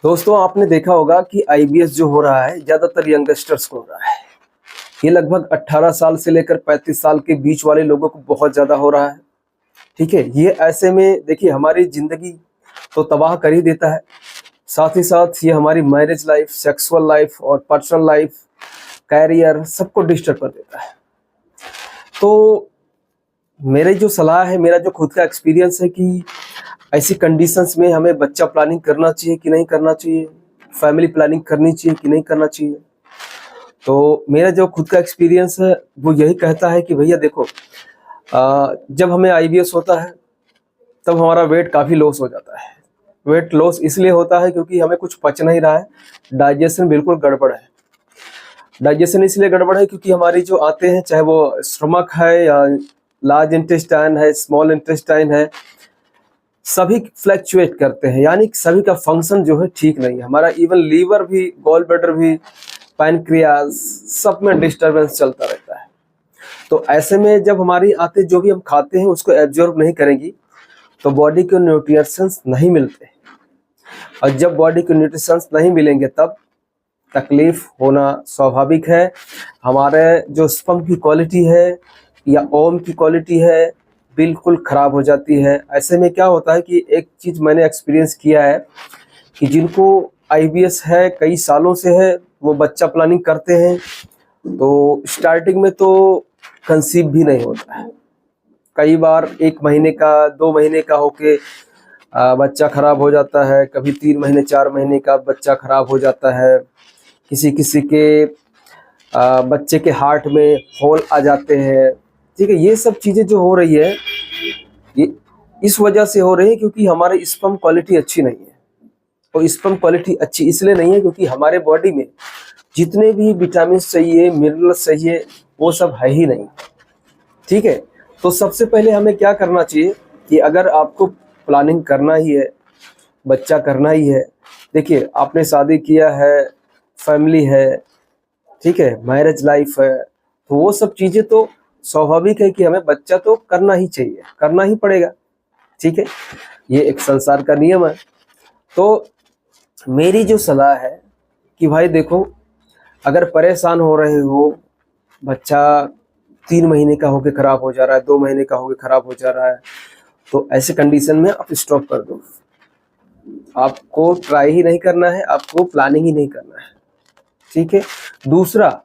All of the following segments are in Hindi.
दोस्तों आपने देखा होगा कि आईबीएस जो हो रहा है ज़्यादातर यंगस्टर्स को हो रहा है। ये लगभग 18 साल से लेकर 35 साल के बीच वाले लोगों को बहुत ज़्यादा हो रहा है। ठीक है, ये ऐसे में देखिए हमारी ज़िंदगी तो तबाह कर ही देता है, साथ ही साथ ये हमारी मैरिज लाइफ, सेक्सुअल लाइफ और पर्सनल लाइफ, कैरियर सबको डिस्टर्ब कर देता है। तो मेरी जो सलाह है, मेरा जो खुद का एक्सपीरियंस है कि ऐसी कंडीशंस में हमें बच्चा प्लानिंग करना चाहिए कि नहीं करना चाहिए, फैमिली प्लानिंग करनी चाहिए कि नहीं करना चाहिए। तो मेरा जो खुद का एक्सपीरियंस है वो यही कहता है कि भैया देखो, जब हमें आईबीएस होता है तब हमारा वेट काफ़ी लॉस हो जाता है। वेट लॉस इसलिए होता है क्योंकि हमें कुछ पच नहीं रहा है, डाइजेशन बिल्कुल गड़बड़ है। डाइजेशन इसलिए गड़बड़ है क्योंकि हमारी जो आते हैं, चाहे वो स्टमक है या लार्ज इंटेस्टाइन है, स्मॉल इंटेस्टाइन है, सभी फ्लैक्चुएट करते हैं, यानी सभी का फंक्शन जो है ठीक नहीं है। हमारा इवन लीवर भी, गॉल ब्लैडर भी, पैनक्रियाज, सब में डिस्टरबेंस चलता रहता है। तो ऐसे में जब हमारी आते जो भी हम खाते हैं उसको एब्जॉर्ब नहीं करेंगी तो बॉडी को न्यूट्रिशंस नहीं मिलते, और जब बॉडी को न्यूट्रिशंस नहीं मिलेंगे तब तकलीफ होना स्वाभाविक है। हमारे जो स्पर्म की क्वालिटी है या ओम की क्वालिटी है बिल्कुल ख़राब हो जाती है। ऐसे में क्या होता है कि एक चीज़ मैंने एक्सपीरियंस किया है कि जिनको आईबीएस है, कई सालों से है, वो बच्चा प्लानिंग करते हैं तो स्टार्टिंग में तो कंसीव भी नहीं होता है। कई बार 1 महीने का, 2 महीने का होके बच्चा खराब हो जाता है, कभी 3 महीने 4 महीने का बच्चा खराब हो जाता है। किसी किसी के बच्चे के हार्ट में होल आ जाते हैं। ठीक है, ये सब चीज़ें जो हो रही है ये इस वजह से हो रही है क्योंकि हमारे स्पर्म क्वालिटी अच्छी नहीं है। और स्पर्म क्वालिटी अच्छी इसलिए नहीं है क्योंकि हमारे बॉडी में जितने भी विटामिन चाहिए, मिनरल्स चाहिए, वो सब है ही नहीं। ठीक है, तो सबसे पहले हमें क्या करना चाहिए कि अगर आपको प्लानिंग करना ही है, बच्चा करना ही है, देखिए आपने शादी किया है, फैमिली है, ठीक है, मैरिज लाइफ है, तो वो सब चीज़ें तो स्वाभाविक है कि हमें बच्चा तो करना ही चाहिए, करना ही पड़ेगा। ठीक है, ये एक संसार का नियम है। तो मेरी जो सलाह है कि भाई देखो, अगर परेशान हो रहे हो, बच्चा 3 महीने का होके ख़राब हो जा रहा है, 2 महीने का होके ख़राब हो जा रहा है, तो ऐसे कंडीशन में आप स्टॉप कर दो। आपको ट्राई ही नहीं करना है, आपको प्लानिंग ही नहीं करना है। ठीक है, दूसरा,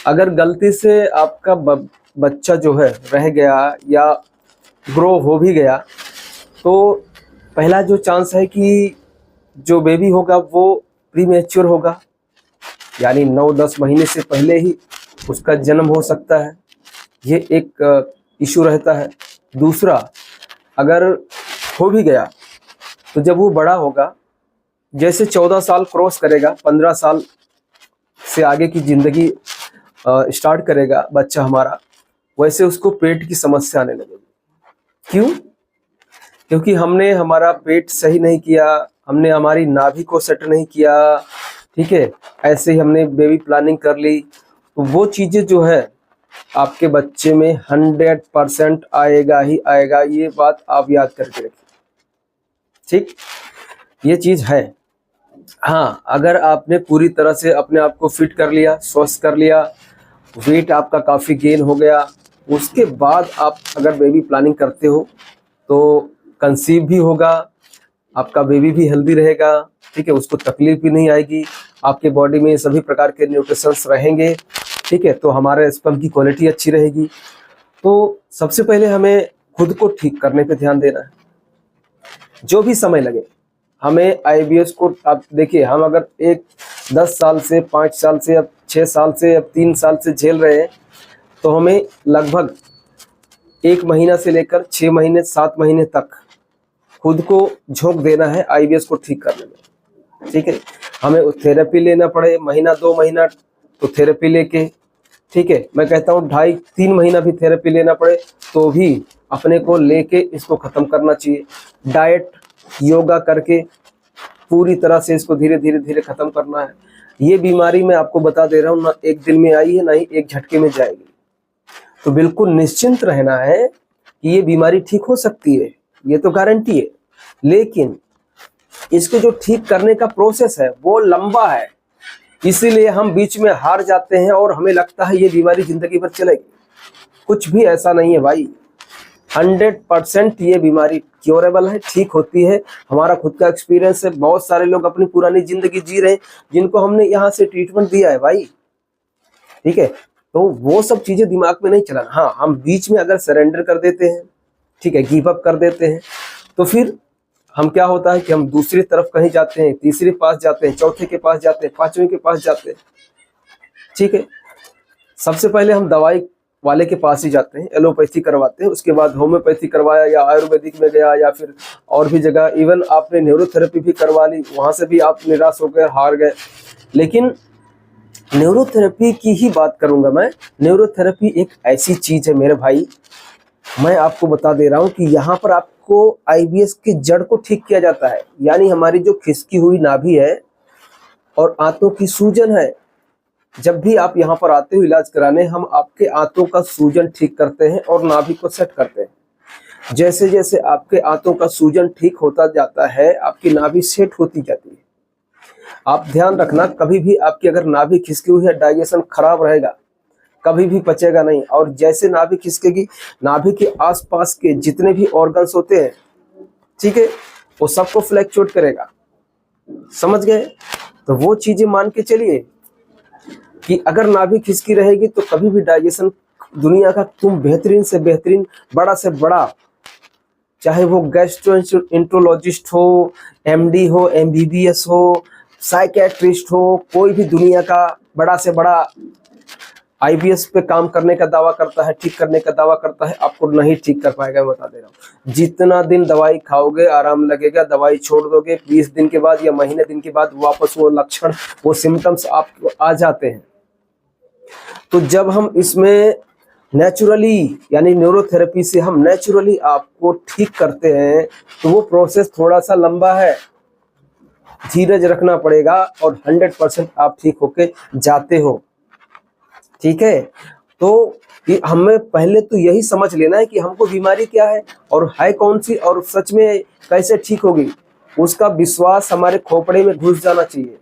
अगर गलती से आपका बच्चा जो है रह गया या ग्रो हो भी गया तो पहला जो चांस है कि जो बेबी होगा वो प्रीमेच्योर होगा, यानी 9-10 महीने से पहले ही उसका जन्म हो सकता है। ये एक इशू रहता है। दूसरा, अगर हो भी गया तो जब वो बड़ा होगा, जैसे 14 साल क्रॉस करेगा, 15 साल से आगे की ज़िंदगी स्टार्ट करेगा बच्चा हमारा, वैसे उसको पेट की समस्या आने लगेगी। क्यों? क्योंकि हमने हमारा पेट सही नहीं किया, हमने हमारी नाभि को सेट नहीं किया। ठीक है, ऐसे ही हमने बेबी प्लानिंग कर ली, तो वो चीज़ें जो है आपके बच्चे में 100% आएगा ही आएगा। ये बात आप याद करके रखिए। ठीक, ये चीज़ है। हाँ, अगर आपने पूरी तरह से अपने आप को फिट कर लिया, स्वस्थ कर लिया, वेट आपका काफ़ी गेन हो गया, उसके बाद आप अगर बेबी प्लानिंग करते हो तो कंसीव भी होगा, आपका बेबी भी हेल्दी रहेगा। ठीक है, उसको तकलीफ भी नहीं आएगी, आपके बॉडी में सभी प्रकार के न्यूट्रिशंस रहेंगे। ठीक है, तो हमारे स्पर्म की क्वालिटी अच्छी रहेगी। तो सबसे पहले हमें खुद को ठीक करने पे ध्यान देना है, जो भी समय लगे हमें आईबीएस को। आप देखिए, हम अगर 10 साल से, 5 साल से, अब 6 साल से, अब 3 साल से झेल रहे हैं तो हमें लगभग 1 महीना से लेकर 6 महीने, 7 महीने तक खुद को झोंक देना है आईबीएस को ठीक करने में। ठीक है, हमें थेरेपी लेना पड़े, महीना 2 महीना तो थेरेपी लेके, ठीक है, मैं कहता हूँ 2.5-3 महीना भी थेरेपी लेना पड़े तो भी अपने को लेके इसको ख़त्म करना चाहिए। डाइट, योगा करके पूरी तरह से इसको धीरे धीरे धीरे ख़त्म करना है। ये बीमारी मैं आपको बता दे रहा हूँ, ना एक दिन में आई है, ना ही एक झटके में जाएगी। तो बिल्कुल निश्चिंत रहना है कि ये बीमारी ठीक हो सकती है, ये तो गारंटी है। लेकिन इसको जो ठीक करने का प्रोसेस है वो लंबा है, इसीलिए हम बीच में हार जाते हैं और हमें लगता है ये बीमारी जिंदगी भर चलेगी। कुछ भी ऐसा नहीं है भाई, 100% ये बीमारी क्योरेबल है, ठीक होती है। हमारा खुद का एक्सपीरियंस है, बहुत सारे लोग अपनी पुरानी जिंदगी जी रहे हैं जिनको हमने यहाँ से ट्रीटमेंट दिया है भाई, ठीक है। तो वो सब चीजें दिमाग में नहीं चलाना। हाँ, हम बीच में अगर सरेंडर कर देते हैं, ठीक है, गिव अप कर देते हैं, तो फिर हम क्या होता है कि हम दूसरी तरफ कहीं जाते हैं, तीसरे पास जाते हैं, चौथे के पास जाते हैं, पांचवें के पास जाते हैं, ठीक है। सबसे पहले हम दवाई वाले के पास ही जाते हैं, एलोपैथी करवाते हैं, उसके बाद होम्योपैथी करवाया या आयुर्वेदिक में गया या फिर और भी जगह, इवन आपने न्यूरोथेरेपी भी करवा ली, वहां से भी आप निराश होकर हार गए। लेकिन न्यूरोथेरेपी की ही बात करूंगा मैं। न्यूरोथेरेपी एक ऐसी चीज है मेरे भाई, मैं आपको बता दे रहा हूं कि यहाँ पर आपको आईबीएस की जड़ को ठीक किया जाता है। यानी हमारी जो खिसकी हुई नाभि है और आंतों की सूजन है, जब भी आप यहाँ पर आते हो इलाज कराने, हम आपके आंतों का सूजन ठीक करते हैं और नाभि को सेट करते हैं। जैसे जैसे आपके आंतों का सूजन ठीक होता जाता है, आपकी नाभि सेट होती जाती है। आप ध्यान रखना, कभी भी आपकी अगर नाभि खिसकी हुई है, डाइजेशन खराब रहेगा, कभी भी पचेगा नहीं। और जैसे नाभि खिसकेगी, नाभि के आसपास के जितने भी ऑर्गन्स होते हैं, ठीक है, वो सबको फ्लैक्चुएट करेगा। समझ गए? तो वो चीजें मान के चलिए कि अगर नाभि खिसकी रहेगी तो कभी भी डाइजेशन, दुनिया का तुम बेहतरीन से बेहतरीन, बड़ा से बड़ा, चाहे वो गैस्ट्रोएंटरोलॉजिस्ट हो, एमडी हो, एमबीबीएस हो, साइकेट्रिस्ट हो, कोई भी दुनिया का बड़ा से बड़ा आईबीएस पे काम करने का दावा करता है, ठीक करने का दावा करता है, आपको नहीं ठीक कर पाएगा। मैं बता दे रहा हूँ, जितना दिन दवाई खाओगे आराम लगेगा, दवाई छोड़ दोगे 20 दिन के बाद या महीने दिन के बाद वापस वो लक्षण, वो सिम्टम्स आपको आ जाते हैं। तो जब हम इसमें नेचुरली, यानी न्यूरोथेरेपी से हम नेचुरली आपको ठीक करते हैं, तो वो प्रोसेस थोड़ा सा लंबा है, धीरज रखना पड़ेगा और 100% आप ठीक होके जाते हो, ठीक है। तो हमें पहले तो यही समझ लेना है कि हमको बीमारी क्या है और है कौन सी और सच में कैसे ठीक होगी, उसका विश्वास हमारे खोपड़े में घुस जाना चाहिए,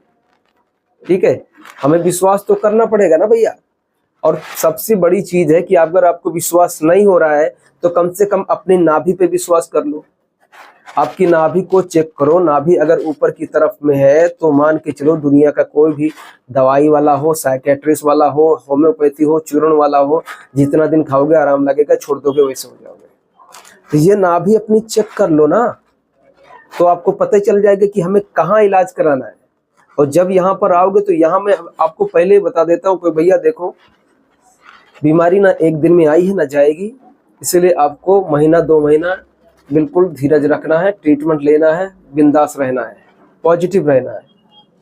ठीक है। हमें विश्वास तो करना पड़ेगा ना भैया। और सबसे बड़ी चीज है कि अगर आपको विश्वास नहीं हो रहा है तो कम से कम अपनी नाभि पे विश्वास कर लो। आपकी नाभि को चेक करो, नाभि अगर ऊपर की तरफ में है तो मान के चलो दुनिया का कोई भी दवाई वाला हो, साइकेट्रिस्ट वाला हो, होम्योपैथी हो, चूर्ण वाला हो, जितना दिन खाओगे आराम लगेगा, छोड़ दोगे वैसे हो जाओगे। तो ये नाभि अपनी चेक कर लो ना, तो आपको पता चल जाएगा कि हमें कहाँ इलाज कराना है। और जब यहाँ पर आओगे तो यहाँ मैं आपको पहले ही बता देता हूँ कि भैया देखो, बीमारी ना एक दिन में आई है ना जाएगी, इसलिए आपको महीना 2 महीना बिल्कुल धीरज रखना है, ट्रीटमेंट लेना है, बिंदास रहना है, पॉजिटिव रहना है।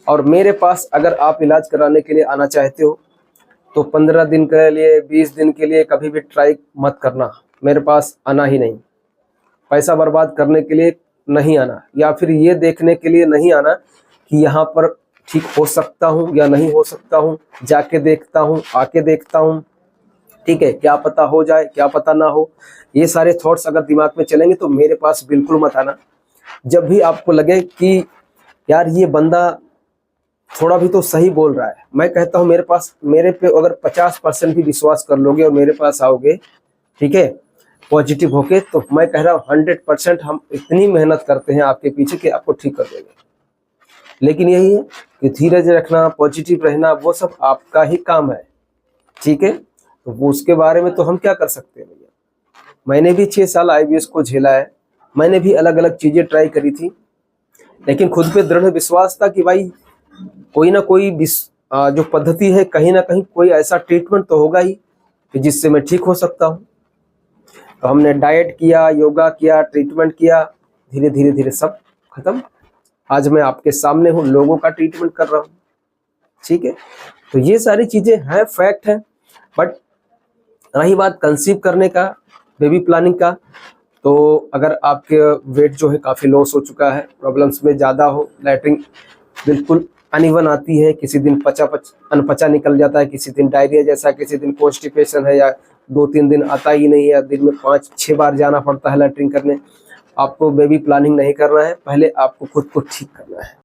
और मेरे पास अगर आप इलाज कराने के लिए आना चाहते हो तो 15 दिन के लिए, 20 दिन के लिए कभी भी ट्राई मत करना, मेरे पास आना ही नहीं। पैसा बर्बाद करने के लिए नहीं आना, या फिर ये देखने के लिए नहीं आना कि यहाँ पर ठीक हो सकता हूँ या नहीं हो सकता हूँ, जाके देखता हूँ, आके देखता हूँ, ठीक है, क्या पता हो जाए, क्या पता ना हो। ये सारे थॉट्स अगर दिमाग में चलेंगे तो मेरे पास बिल्कुल मत आना। जब भी आपको लगे कि यार ये बंदा थोड़ा भी तो सही बोल रहा है, मैं कहता हूँ मेरे पे अगर 50% भी विश्वास कर लोगे और मेरे पास आओगे, ठीक है, पॉजिटिव होके, तो मैं कह रहा हूँ 100% हम इतनी मेहनत करते हैं आपके पीछे कि आपको ठीक कर देंगे। लेकिन यही है कि धीरज रखना, पॉजिटिव रहना, वो सब आपका ही काम है, ठीक है। तो वो उसके बारे में तो हम क्या कर सकते हैं भैया। मैंने भी 6 साल आईबीएस को झेला है, मैंने भी अलग अलग चीजें ट्राई करी थी, लेकिन खुद पे दृढ़ विश्वास था कि भाई कोई ना कोई जो पद्धति है, कहीं ना कहीं कोई ऐसा ट्रीटमेंट तो होगा ही कि जिससे मैं ठीक हो सकता हूँ। तो हमने डाइट किया, योगा किया, ट्रीटमेंट किया, धीरे धीरे धीरे सब खत्म। आज मैं आपके सामने हूँ, लोगों का ट्रीटमेंट कर रहा हूँ, ठीक है। तो ये सारी चीजें हैं, फैक्ट है। बट रही बात कंसीव करने का, बेबी प्लानिंग का, तो अगर आपके वेट जो है काफ़ी लॉस हो चुका है, प्रॉब्लम्स में ज़्यादा हो, लैट्रिन बिल्कुल अनइवन आती है, किसी दिन अनपचा निकल जाता है, किसी दिन डायरिया जैसा, किसी दिन कॉन्स्टिपेशन है, या 2-3 दिन आता ही नहीं है, दिन में 5-6 बार जाना पड़ता है लैट्रिन करने, आपको बेबी प्लानिंग नहीं करना है, पहले आपको खुद को ठीक करना है।